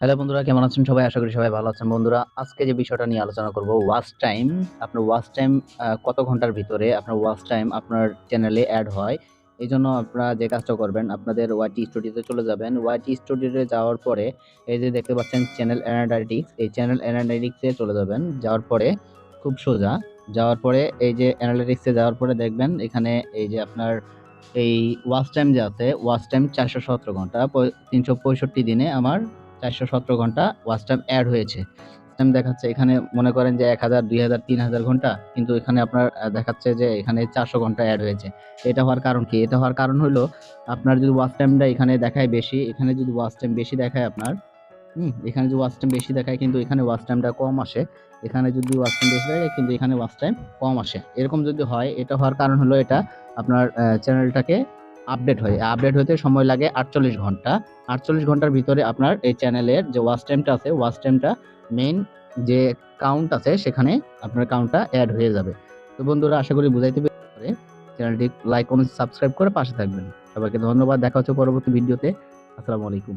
Hello বন্ধুরা, কেমন আছেন সবাই? আশা করি সবাই ভালো আছেন। বন্ধুরা, আজকে যে বিষয়টা নিয়ে আলোচনা করব, ওয়াচ টাইম। আপনার ওয়াচ টাইম কত ঘন্টার ভিতরে আপনার ওয়াচ টাইম আপনার চ্যানেলে অ্যাড হয়। এইজন্য আপনারা যে কাজটা করবেন, আপনাদের ওয়াইটি স্টুডিওতে চলে যাবেন। ওয়াইটি স্টুডিওতে যাওয়ার পরে এই যে দেখতে পাচ্ছেন চ্যানেল অ্যানালাইটিক্স, এই চ্যানেল অ্যানালাইটিক্সে চলে যাবেন। যাওয়ার পরে খুব সোজা যাওয়ার পরে এই যে অ্যানালাইটিক্সে যাওয়ার পরে দেখবেন এখানে এই যে আপনার এই ওয়াচ টাইম যে আছে, ওয়াচ টাইম 417 ঘন্টা, 365 দিনে আমার 417 ঘন্টা ওয়াচ টাইম অ্যাড হয়েছে। টাইম দেখাচ্ছে এখানে, মনে করেন যে 1000, 2000, 3000 ঘন্টা, কিন্তু এখানে আপনার দেখাচ্ছে যে এখানে 400 ঘন্টা অ্যাড হয়েছে। এটা হওয়ার কারণ কি? এটা হওয়ার কারণ হলো আপনার যদি ওয়াচ টাইমটা এখানে দেখায় বেশি, এখানে যদি ওয়াচ টাইম বেশি দেখায় আপনার, এখানে যদি ওয়াচ টাইম বেশি দেখায় কিন্তু এখানে ওয়াচ টাইমটা কম আসে। এখানে যদি ওয়াচ টাইম বেশি দেখায় কিন্তু এখানে ওয়াচ টাইম কম আসে। এরকম যদি হয়, এটা হওয়ার কারণ হলো এটা আপনার চ্যানেলটাকে আপডেট হতে সময় লাগে 48 ঘন্টা। 48 ঘন্টার ভিতরে আপনার এই চ্যানেলের যে ওয়াচ টাইমটা আছে, ওয়াচ টাইমটা মেইন যে কাউন্ট আছে সেখানে আপনার কাউন্টটা অ্যাড হয়ে যাবে। তো বন্ধুরা, আশা করি বুঝাইতে পেরে চ্যানেলটি লাইক, কমেন্ট, সাবস্ক্রাইব করে পাশে থাকবেন। সবাইকে ধন্যবাদ। দেখা হচ্ছে পরবর্তী ভিডিওতে। আসসালামু আলাইকুম।